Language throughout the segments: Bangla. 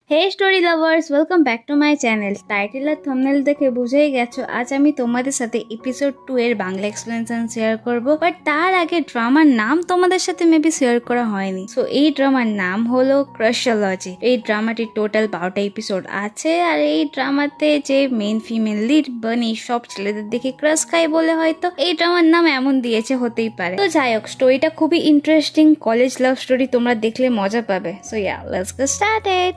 Hey story lovers, welcome back to my channel. Title আর থাম্বনেল দেখে বুঝেই গেছো আজ আমি তোমাদের সাথে এপিসোড 2 এর বাংলা এক্সপ্লেনেশন শেয়ার করব। বাট তার আগে ড্রামার নাম তোমাদের সাথে মেবি শেয়ার করা হয়নি। সো এই ড্রামার নাম হলো ক্রাশোলজি। এই ড্রামাটির টোটাল 12টা এপিসোড আছে। আর এই ড্রামাতে যে মেন ফিমেল লিড বানি সব ছেলেদের দেখে ক্রাশ খায় বলে হয়তো এই ড্রামার নাম এমন দিয়েছে, হতেই পারে। তো যাই হোক, স্টোরিটা খুবই ইন্টারেস্টিং কলেজ লাভ স্টোরি, তোমরা দেখলে মজা পাবে। So yeah, let's get started.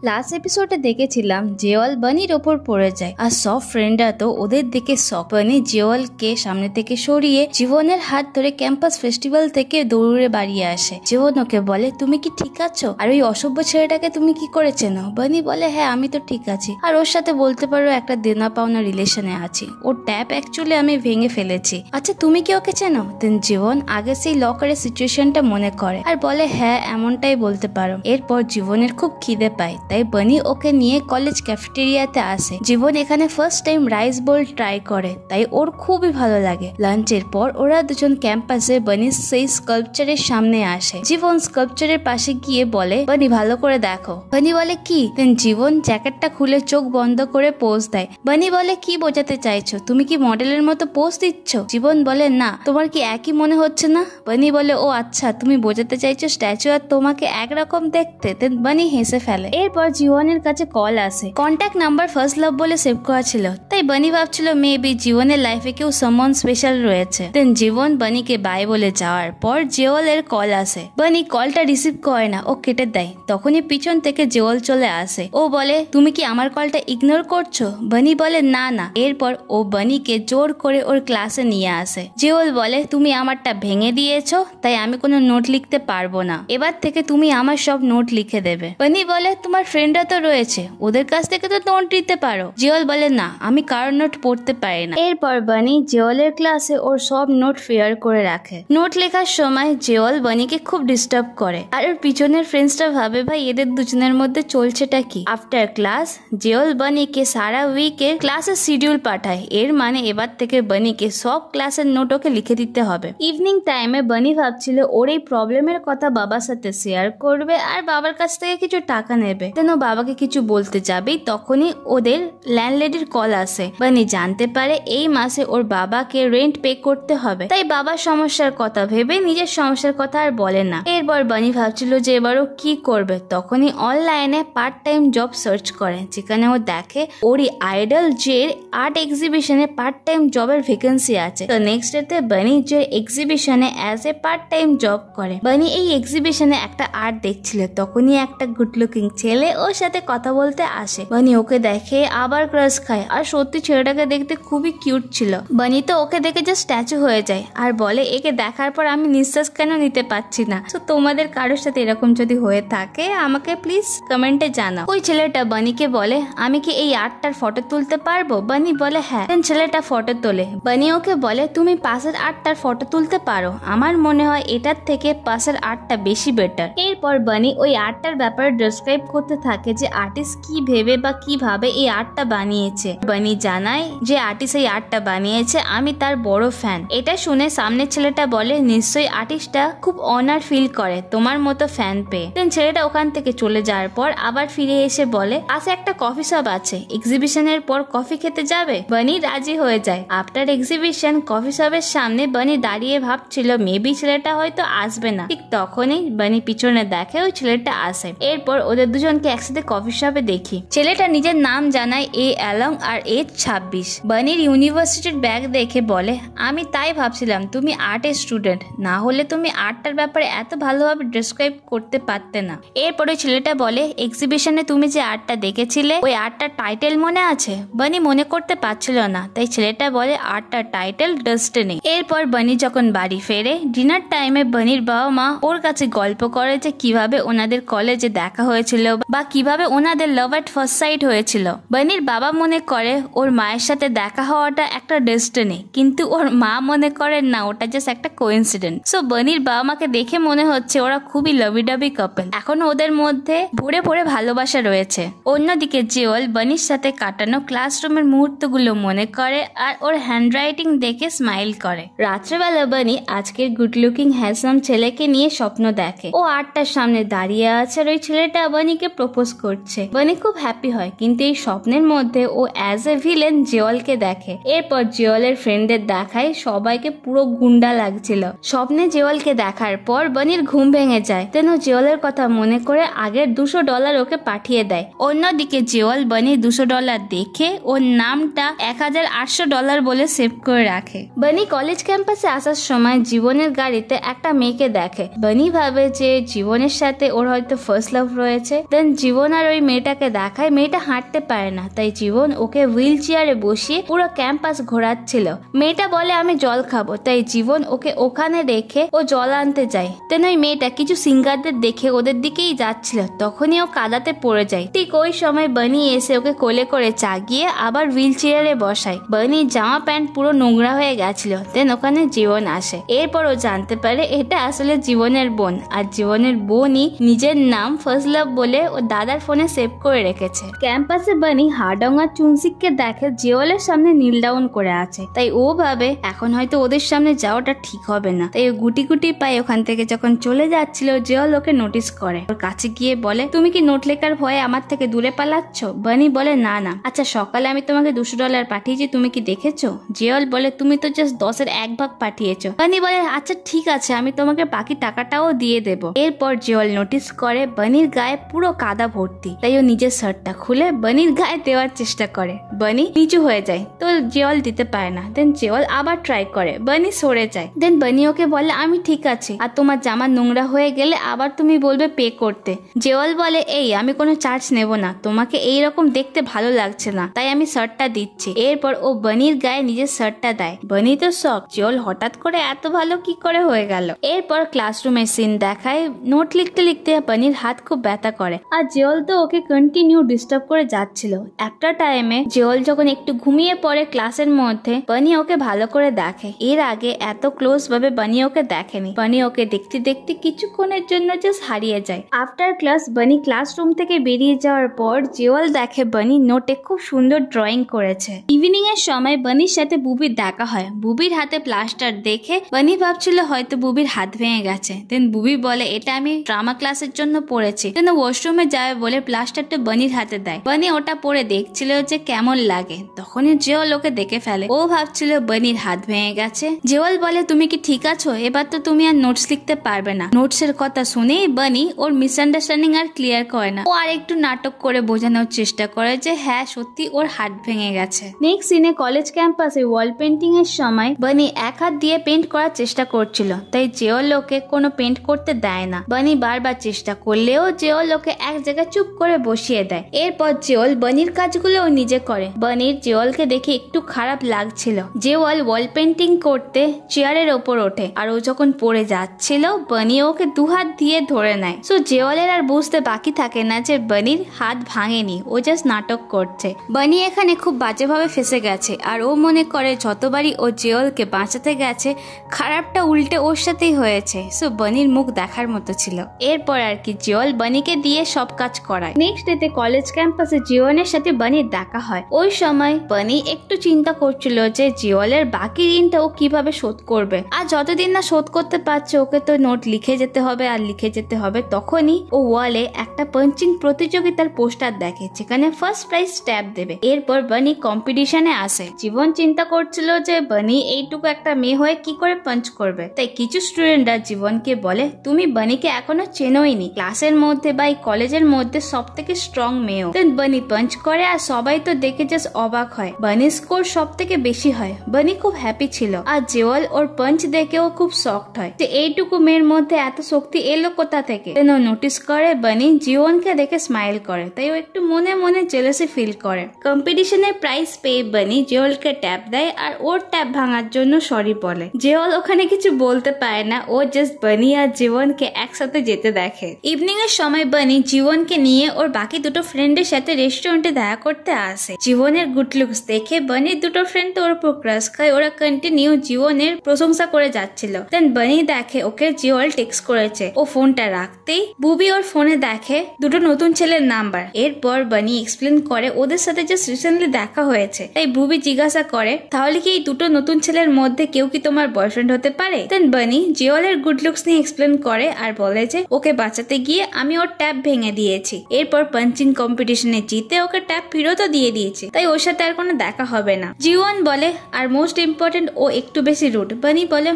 Last এপিসোডে দেখেছিলাম জেওয়াল বানির ওপর পড়ে যায় আর সব ফ্রেন্ডরা তো ওদের দিকে সব। বানি জেওয়ালকে সামনে থেকে সরিয়ে জীবনের হাত ধরে ক্যাম্পাস ফেস্টিভ্যাল থেকে দৌড়ে বাড়িয়ে আসে। জীবন ওকে বলে, তুমি কি ঠিক আছো? আর ওই অসভ্য ছেলেটাকে তুমি কি করে চেনো? বানি বলে, হ্যাঁ আমি তো ঠিক আছি, আর ওর সাথে বলতে পারো একটা দেনা পাওনা রিলেশনে আছি। ওর ট্যাপ অ্যাকচুয়ালি আমি ভেঙে ফেলেছি। আচ্ছা তুমি কি ওকে চেনো? দেন জীবন আগে সেই লকারের সিচুয়েশনটা মনে করে আর বলে, হ্যাঁ এমনটাই বলতে পারো। এরপর জীবনের খুব খিদে পায়, তাই বানি ওকে নিয়ে কলেজ ক্যাফেটেরিয়াতে আসে। জীবন এখানে first time rice bowl try করে, তাই ওর খুবই ভালো লাগে। লাঞ্চের পর ওরা দুজন ক্যাম্পাসে বানির সেই স্কাল্পচারের সামনে আসে। জীবন স্কাল্পচারের পাশে গিয়ে বলে, বানি ভালো করে দেখো। বানি বলে, কি? দেন জীবন জ্যাকেটটা খুলে চোখ বন্ধ করে পোজ দেয়। বানি বলে, কি বোঝাতে চাইছো? তুমি কি মডেলের মতো পোজ দিচ্ছ? জীবন বলে, না। তোমার কি একই মনে হচ্ছে না? বানি বলে, ও আচ্ছা, তুমি বোঝাতে চাইছো স্ট্যাচু আর তোমাকে একরকম দেখতে। দেন বানি হেসে ফেলে। এরপর জীবনের কাছে কল আসে। কন্ট্যাক্ট নাম্বার ফার্স্ট লাভ বলে সেভ করা ছিল, তাই বানি ভাবছিল মেবি জীবনের লাইফে কেউ সামওয়ান স্পেশাল রয়েছে। দেন জীবন বানিকে বাই বলে যাওয়ার পর জেওয়ালের কল আসে। বানি কলটা রিসিভ করে না, ও কেটে দেয়। তখনই পিছন থেকে জেওয়াল চলে আসে। ও বলে, তুমি কি আমার কলটা ইগনোর করছো? বানি বলে, না না। এরপর ও বানিকে জোর করে ওর ক্লাসে নিয়ে আসে। জেওয়াল বলে, তুমি আমারটা ভেঙে দিয়েছো, তাই আমি কোনো নোট লিখতে পারবো না। এবার থেকে তুমি আমার সব নোট লিখে দেবে। বানি বলে, তোমার ফ্রেন্ডরা তো রয়েছে, ওদের কাছ থেকে তো নোট দিতে পারো। জেওয়াল বলে, না আমি কারোর নোট পড়তে পারি না। এরপর বানি জেওয়ালের ক্লাসে ওর সব নোট ফেয়ার করে রাখে। নোট লেখার সময় জেওয়াল বানিকে খুব ডিস্টার্ব করে, আর ওর পিছনের ফ্রেন্ডসরা ভাবে, ভাই এদের দুজনের মধ্যে চলছেটা কি। আফটার ক্লাস জেওয়াল বানিকে সারা উইকের ক্লাসের শিডিউল পাঠায়। এর মানে এবার থেকে বানিকে সব ক্লাসের নোট ওকে লিখে দিতে হবে। ইভিনিং টাইমে বানি ভাবছিল ওর এই প্রবলেমের কথা বাবার সাথে শেয়ার করবে আর বাবার কাছ থেকে কিছু টাকা নেবে। যেন বাবাকে কিছু বলতে যাবেই তখনই ওদের ল্যান্ডলেডির কল আসে। বানি জানতে পারে এই মাসে ওর বাবাকে রেন্ট পে করতে হবে, তাই বাবার সমস্যার কথা ভেবে নিজের সমস্যার কথা আর বলে না। এরপর বানি ভাবছিল যে এবারও কি করবে। তখনই অনলাইনে পার্ট টাইম জব সার্চ করে, যেখানে ও দেখে ওরই আইডল জের আর্ট এক্সিবিশনে পার্ট টাইম জবের ভ্যাকেন্সি আছে। তো নেক্সট ডেতে বানি যে এক্সিবিশনে as a part time job করে। বানি এই এক্সিবিশনে একটা আর্ট দেখছিল, তখনই একটা গুড লুকিং ছেলে ওর সাথে কথা বলতে আসে। বানি ওকে দেখে আবার ক্রাশ খায়, আর সত্যি ছেলেটাকে দেখতে খুবই কিউট ছিল। বানি তো ওকে দেখে জাস্ট স্ট্যাচু হয়ে যায় আর বলে, একে দেখার পর আমি নিঃশ্বাস কেন নিতে পারছি না। তো তোমাদের কারোর সাথে এরকম যদি হয়ে থাকে আমাকে প্লিজ কমেন্টে জানাও। ওই ছেলেটা বানিকে বলে, আমি কি এই আর্টটার ফটো তুলতে পারবো? বানি বলে, হ্যাঁ। ছেলেটা ফটো তোলে। বানি ওকে বলে, তুমি পাশের আর্টটার ফটো তুলতে পারো, আমার মনে হয় এটার থেকে পাশের আর্টটা বেশি বেটার। এরপর বানি ওই আর্টটার ব্যাপারে ডেসক্রাইব করতে থাকে যে আর্টিস্ট কি ভেবে বা কিভাবে এই আর্টটা বানিয়েছে। বানি জানায় যে আর্টিস্ট এই আর্টটা বানিয়েছে, আমি তার বড় ফ্যান। এটা শুনে সামনের ছেলেটা বলে, নিশ্চয়ই আর্টিস্টটা খুব অনার ফিল করে তোমার মতো ফ্যান পেয়ে। দেন ছেলেটা ওখান থেকে চলে যাওয়ার পর আবার ফিরে এসে বলে, পাশে একটা কফি শপ আছে, এক্সিবিশনের পর কফি খেতে যাবে? বানি রাজি হয়ে যায়। আফটার এক্সিবিশন কফি শপের সামনে বানি দাঁড়িয়ে ভাবছিল মেবি ছেলেটা হয়তো আসবে না। ঠিক তখনই বানি পিছনে দেখে ওই ছেলেটা আসে। এরপর ওদের দুজনকে একসাথে কফি শপে দেখি। ছেলেটা নিজের নাম জানায় এ অ্যালং আর এজ 26। বানির ইউনিভার্সিটির ব্যাগ দেখে বলে, আমি তাই ভাবছিলাম তুমি আর্টের স্টুডেন্ট, না হলে তুমি আর্টটার ব্যাপারে এত ভালোভাবে ডেসক্রাইব করতে পারতে না। এরপর ওই ছেলেটা বলে, এক্সিবিশনে তুমি যে আর্টটা দেখেছিলে ওই আর্টটার টাইটেল মনে আছে? বানি মনে করতে পারছিল না, তাই ছেলেটা বলে, আর্টটার টাইটেল ডেস্টিনি। এরপর বানি যখন বাড়ি ফেরে ডিনার টাইমে বানির বাবা মা ওর কাছে গল্প করে যে কিভাবে ওনাদের কলেজে দেখা হয়েছিল বা কিভাবে ওনাদের লাভ এট ফার্স্ট সাইট হয়েছিল। বানির বাবা মনে করে ওর মায়ের সাথে দেখা হওয়াটা একটা ডেস্টিনি, কিন্তু ওর মা মনে করে না, ওটা জাস্ট একটা কোইন্সিডেন্ট। সো বানির বাবা মাকে দেখে মনে হচ্ছে ওরা খুবই লাভি কাপল, এখনো ওদের মধ্যে ভরে ভরে ভালোবাসা রয়েছে। অন্যদিকে জিওল বানির সাথে কাটানো ক্লাসরুমের মুহূর্তগুলো মনে করে আর ওর হ্যান্ডরাইটিং দেখে স্মাইল করে। রাত্রেবেলা বানি আজকের গুড লুকিং হ্যান্ডসাম ছেলেকে নিয়ে স্বপ্ন দেখে। ও 8টার সামনে দাঁড়িয়ে আছে আর ওই ছেলেটা বানিকে প্রপোজ করছে। বানি খুব হ্যাপি হয়, কিন্তু এই স্বপ্নের মধ্যে ও অ্যাজ এ ভিলেন জিওলকে দেখে। এরপর জিওলের ফ্রেন্ডদের দেখায় সবাইকে পুরো গুন্ডা লাগছিল। স্বপ্নে জিওলকে দেখার পর বানির ঘুম ভেঙে যায়, তেন জিওলের কথা মনে করে আগের $200 ওকে পাঠিয়ে দেয়। অন্যদিকে জিওল বানির $200 দেখে ওর নামটা $1800 বলে সেভ করে রাখে। বানি কলেজ ক্যাম্পাসে আসার সময় জীবনের গাড়িতে একটা মেয়েকে দেখে। বানি ভাবে যে জীবনের সাথে ওর হয়তো ফার্স্ট লাভ রয়েছে। দেন জীবন আর ওই মেয়েটাকে দেখায়, মেয়েটা হাঁটতে পারে না, তাই জীবন ওকে হুইল চেয়ারে বসিয়ে পুরো ক্যাম্পাস ঘোরাচ্ছিল। মেয়েটা বলে আমি জল খাবো, তাই জীবন ওকে ওখানে রেখে ও জল আনতে যায়। তেন ওই মেয়েটা কিছু সিঙ্গারদের দেখে ওদের দিকেই যাচ্ছিল, তখনই ও কাদাতে পড়ে যায়। ঠিক ওই সময় বানি এসে ওকে কোলে করে চাগিয়ে আবার হুইল চেয়ারে বসায়। বানির জামা প্যান্ট পুরো নোংরা হয়ে গেছিল। দেন ওখানে জীবন আসে। এরপর ও জানতে পারে এটা আসলে জীবনের বোন, আর জীবনের বোনই নিজের নাম ফার্স্ট লাভ বলে ও দাদার ফোনে সেভ করে রেখেছে। ক্যাম্পাসে বানি হাড়ডঙ্গা চুনসিককে দেখে জিওলের সামনে নীল ডাউন করে আছে, তাই ও ভাবে এখন হয়তো ওদের সামনে যাওয়াটা ঠিক হবে না। তাই ও গুটি গুটি পায়ে ওখান থেকে যখন চলে যাচ্ছিল, জিওল ওকে নোটিস করে। ওর কাছে গিয়ে বলে তুমি কি নোট লেখার ভয়ে আমার থেকে দূরে পালাচ্ছ? বানি বলে না না, আচ্ছা সকালে আমি তোমাকে $200 পাঠিয়েছি, তুমি কি দেখেছো? জিওল বলে তুমি তো জাস্ট 10-এর 1 ভাগ পাঠিয়েছো। বানি বলে আচ্ছা ঠিক আছে, আমি তোমাকে বাকি টাকাটাও দিয়ে দেবো। এরপর জিওল নোটিস করে বানির গায়ে পুরো কাদা ভর্তি, তাই ও নিজের শার্টটা খুলে বানির গায়ে দেওয়ার চেষ্টা করে। বানি নিচু হয়ে যায়, তো জিওল দিতে পারে না। দেন জিওল আবার ট্রাই করে, বানি সরে যায়। দেন বানি ওকে বলে আমি ঠিক আছে, আর তোমার জামা নোংরা হয়ে গেলে আবার তুমি বলবে পে করতে। জিওল বলে এই আমি কোনো চার্জ নেব না, তোমাকে এইরকম দেখতে ভালো লাগছে না, তাই আমি শার্টটা দিচ্ছি। এরপর ও বানির গায়ে নিজের শার্টটা দেয়। বানি তো শক, জিওল হঠাৎ করে এত ভালো কি করে হয়ে গেল। এরপর ক্লাসরুমের সিন দেখায়, নোট লিখতে লিখতে বানির হাত খুব ব্যথা করে, আর জিওল তো ওকে কন্টিনিউ ডিস্টার্ব করে যাচ্ছিল। একটা টাইমে জিওল যখন একটু ঘুমিয়ে পড়ে ক্লাসের মধ্যে, বানি ওকে ভালো করে দেখে। এর আগে এত ক্লোজ ভাবে বানি ওকে দেখেনি। বানি ওকে দেখতে দেখতে কিছুক্ষণের জন্য জাস্ট হারিয়ে যায়। আফটার ক্লাস বানি ক্লাসরুম থেকে বেরিয়ে যাওয়ার পর জিওল দেখে বানি নোটে খুব সুন্দর ড্রয়িং করেছে। ইভিনিং এর সময় বানির সাথে বুবির দেখা হয়। বুবির হাতে প্লাস্টার দেখে বানি ভাবছিল হয়তো বুবির হাত ভেঙে গেছে। দেন বুবি বলে এটা আমি ড্রামা ক্লাসের জন্য পড়েছি। দেন ওয়াশরুমে যাবে বলে প্লাস্টারটা বানির হাতে দেয়। বানি ওটা পরে দেখছিল যে কেমন লাগে। তখনই জিওল ওকে দেখে ফেলে। ও ভাবছিল বানির হাত ভেঙে গেছে। জিওল বলে তুমি কি ঠিক আছো? এবার তো তুমি আর নোটস লিখতে পারবে না। নোটস এর কথা শুনেই বানি ওর মিসআন্ডারস্ট্যান্ডিং আর ক্লিয়ার করে না। ও আর একটু নাটক করে বোঝানোর চেষ্টা করে যে হ্যাঁ সত্যি ওর হাত ভেঙে গেছে। নেক্সট সিনে কলেজ ক্যাম্পাসে ওয়াল পেন্টিং এর সময় বানি এক হাত দিয়ে পেন্ট করার চেষ্টা করছিল, তাই জিওল ওকে কোনো পেন্ট করতে দেয় না। বানি বারবার চেষ্টা করলেও জিওল ওকে এক জায়গায় চুপ করে বসিয়ে দেয়। এরপর জিওল বানির কাজগুলো ও নিজে করে। বানির জিওলকে দেখে একটু খারাপ লাগছিল। জিওল ওয়াল পেন্টিং করতে চেয়ারের ওপর ওঠে, আর ও যখন পড়ে যাচ্ছিল বানি ওকে 2 হাত দিয়ে ধরে নেয়। সো জিওলের আর বুঝতে বাকি থাকে না যে বানির হাত ভাঙেনি, ও জাস্ট নাটক করছে। বানি এখানে খুব বাজেভাবে ফেসে গেছে, আর ও মনে করে যতবারই ও জিওলকে বাঁচাতে গেছে খারাপটা উল্টে ওর সাথেই হয়েছে। সো বানির মুখ দেখার মতো ছিল। এরপর আর কি জিওল বানিকে দিয়ে সব কাজ করায়। নেক্সট ডেতে কলেজ ক্যাম্পাসে জিওনের সাথে বানির দেখা হয়। ওই সময় বানি একটু চিন্তা করছিল যে জিওলের বাকি ঋণটা ও কিভাবে শোধ করবে, আর যতদিন না শোধ করতে পারছে ওকে তো নোট লিখে যেতে হবে আর লিখে যেতে হবে। তখনই ও ওয়ালে একটা পাঞ্চিং প্রতিযোগিতার পোস্টার দেখে, যেখানে ফার্স্ট প্রাইজ ট্যাব দেবে। এরপর বানি কম্পিটিশনে আসে। জীবন চিন্তা করছিল যে বানি এইটুকু একটা মেয়ে হয়ে কি করে পাঞ্চ করবে, তাই কিছু স্টুডেন্টরা জীবনকে বলে তুমি বানিকে এখনো চেনোইনি, ক্লাসের মধ্যে বা কলেজের মধ্যে সব থেকে স্ট্রং মেয়েও। দেন বানি পাঞ্চ করে আর সবাই তো দেখে জাস্ট অবাক হয়। বানির স্কোর সব থেকে বেশি হয়। বানি খুব হ্যাপি ছিল, আর জিওল ওর পাঞ্চ দেখেও খুব শকড হয় যে এইটুকু মেয়ের মধ্যে এত শক্তি এলো কোথা থেকে। দেন ও নোটিস করে বানি জিওনকে দেখে স্মাইল করে, তাই ও একটু মনে মনে জেলাসি ফিল করে। কম্পিটিশনের প্রাইজ পেয়ে বানি জিওলকে ট্যাপ দেয় আর ওর ট্যাপ ভাঙার জন্য সরি বলে। জিওল ওখানে কিছু বলতে পারে না, ও জাস্ট বানি আর জীবনকে একসাথে যেতে দেখে। ইভিনিং এর সময় বানি জীবনকে নিয়ে ওর বাকি দুটো ফ্রেন্ডের সাথে রেস্টুরেন্টে দেখা করতে আসে। জীবনের গুড লুকস দেখে বানির দুটো ফ্রেন্ড তো ওর উপর ক্রাশ খায়। ওরা কন্টিনিউ জীবনের প্রশংসা করে যাচ্ছিল। দেন বানি দেখে ওকে জিওল টেক্সট করেছে। ও ফোনটা রাখতেই বুবি ওর ফোনে দেখে দুটো নতুন ছেলের নাম্বার। এরপর বানি এক্সপ্লেন করে ওদের সাথে জাস্ট রিসেন্টলি দেখা হয়েছে। তাই বুবি জিজ্ঞাসা করে তাহলে কি এই দুটো নতুন ছেলের মধ্যে কেউ কি তোমার বয়ফ্রেন্ড হতে পারে? দেন বানি জিওলের গুড লুকস নিয়ে এক্সপ্লেন করে আর বলে যে ওকে বাঁচাতে গিয়ে আমি ওর ট্যাপ ভেঙে দিয়েছি। এরপর পাঞ্চিং কম্পিটিশনে জিতে ওকে ট্যাপ ফেরতও দিয়ে দিয়েছে। তাই ওর সাথে আর কোনো দেখা হবে না। জিওন বলে আর মোস্ট ইম্পর্টেন্ট ও একটু বেশি রুড। বানি বলে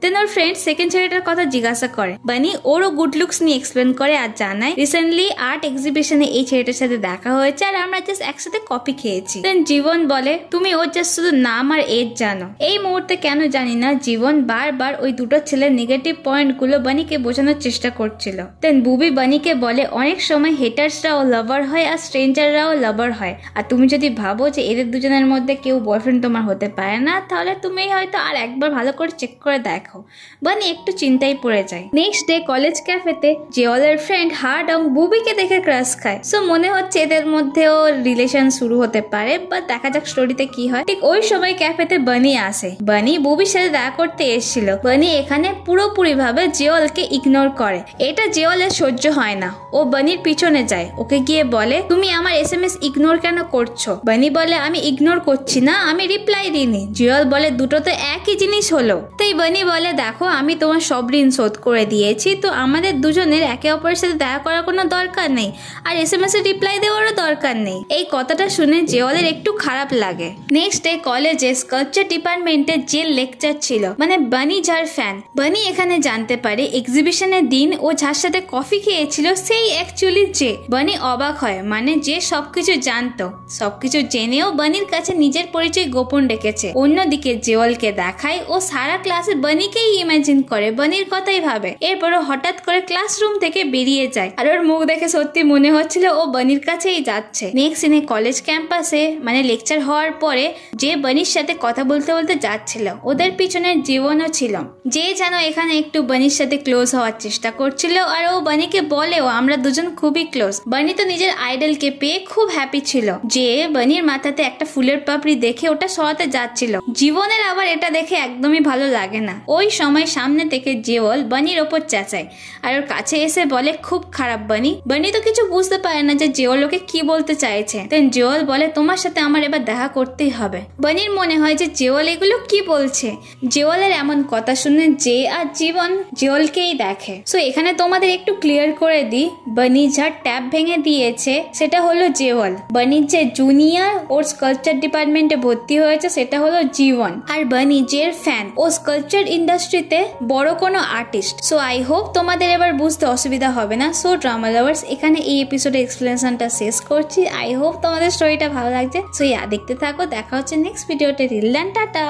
দেন ওর ফ্রেন্ড সেকেন্ড ছেলেটার কথা জিজ্ঞাসা করে। বানি ওরও গুড লুকস নিয়ে এক্সপ্লেন করে আর জানায় রিসেন্টলি আর্ট এক্সিবিশনে এই ছেলেটার সাথে দেখা হয়েছে আর আমরা জাস্ট একসাথে কফি খেয়েছি। দেন জীবন বলে তুমি ওর জাস্ট শুধু নাম আর এজ জানো। এই মুহূর্তে কেন জানি না জীবন বারবার ওই দুটো ছেলের নেগেটিভ পয়েন্ট গুলো বানিকে বোঝানোর চেষ্টা করছিল। দেন বুবি বানিকে বলে অনেক সময় হেটার্সরাও লাভার হয় আর স্ট্রেঞ্জাররাও লাভার হয়। আর তুমি যদি ভাবো যে এদের দুজনের মধ্যে কেউ বয়ফ্রেন্ড তোমার হতে পারে না তাহলে তুমি হয়তো আর একবার ভালো করে চেক করে দেখো। বানি একটু চিন্তায় পড়ে যায়। নেক্সট ডে কলেজ ক্যাফেতে জিওলের ফ্রেন্ড হার্ডং বুবিকে দেখে ক্রাশ খায়। সো মনে হচ্ছে এদের মধ্যেও রিলেশন শুরু হতে পারে বা দেখা যাক স্টোরিতে কি হয়। ঠিক ওই সময় ক্যাফেতে বানি আসে। বানি বুবির সাথে দেখা করতে এসেছিল। বানি এখানে পুরোপুরি ভাবে জিওলকে ইগনোর করে। এটা জিওলের সহ্য হয় না। ও বানির পিছনে যায়। ওকে গিয়ে বলে তুমি আমার SMS ইগনোর কেন করছো? বানি বলে আমি ইগনোর করছি না, আমি রিপ্লাই দিইনি। জিওল বলে দুটো তো একই জিনিস হলো। তাই বানি বলে দেখো আমি তোমার সব ঋণ শোধ করে দিয়েছি, তো আমাদের দুজনের একে অপরের সাথে দেখা করার কোনো দরকার নেই আর SMS এর রিপ্লাই দেওয়ারও দরকার নেই। এই কথাটা শুনে জিওলের একটু খারাপ লাগে। নেক্সট ডে কলেজে স্কাল্পচার ডিপার্টমেন্টে যে লেকচার ছিল মানে বানি যার ফ্যান। বানি এখানে জানতে পারে এক্সিবিশনের দিন ও যার সাথে কফি খেয়েছিল সেই অ্যাকচুয়ালি যে। বানি অবাক হয়, মানে যে সবকিছু জানতো, সবকিছু জেনেও বানির কাছে নিজের পরিচয় গোপন রেখেছে। অন্যদিকে জিওলকে দেখায় ও সারা ক্লাসে বানিকেই ইমাজিন করে, বানির কথাই ভাবে। এরপরও হঠাৎ করে ক্লাসরুম থেকে বেরিয়ে যায় আর ওর মুখ দেখে সত্যি মনে হচ্ছিল ও বানির কাছেই যাচ্ছে। নেক্সট দিনে কলেজ ক্যাম্পাসে মানে লেকচার হওয়ার পরে যে বানির সাথে কথা বলতে বলতে যাচ্ছিল ওদের পিছনে জীবনও ছিল, যে যেন এখানে একটু বানির সাথে ক্লোজ হওয়ার চেষ্টা করছিল আর ও বানিকে বলেও আমরা দুজন খুবই ক্লোজ। বানি তো নিজের আইডলকে পেয়ে খুব হ্যাপি ছিল যে বানির মাথাতে একটা ফুলের পাপড়ি দেখে ওটা সরাতে যাচ্ছিল। জীবনের আবার এটা দেখে একদমই ভালো লাগে না। ওই সময় সামনে থেকে জিওল বানির ওপর চেঁচায় আর ওর কাছে এসে বলে খুব খারাপ বানি। বানি তো কিছু বুঝতে পারে না যে জিওল ওকে কি বলতে চাইছে। দেন জিওল বলে তোমার সাথে আমার এবার দেখা করতেই হবে। বানির মনে হয় যে জিওল এগুলো কি বলছে। জিওলের এমন কথা শুনে যে আর জীবন জিওলকেই দেখে। সো এখানে তোমাদের একটু ক্লিয়ার করে দিই, বানি যার ট্যাপ ভেঙে দিয়েছে সেটা হলো জিওল। বানির যে জুনিয়র ওর স্কাল্পচার ডিপার্টমেন্টে ভর্তি হয়েছে সেটা হলো জীবন। আর বানি যে ফ্যান ও স্কাল্পচার ইন্ডাস্ট্রিতে বড় কোনো আর্টিস্ট। সো আই হোপ তোমাদের এবার বুঝতে অসুবিধা হবে না। সো ড্রামা লাভার্স এখানে এই এপিসোডের এক্সপ্লেনেশনটা শেষ করছি। আই হোপ তোমাদের স্টোরিটা ভালো লাগছে। সো দেখতে থাকো। দেখা হচ্ছে নেক্সট ভিডিওতে। Till then tata.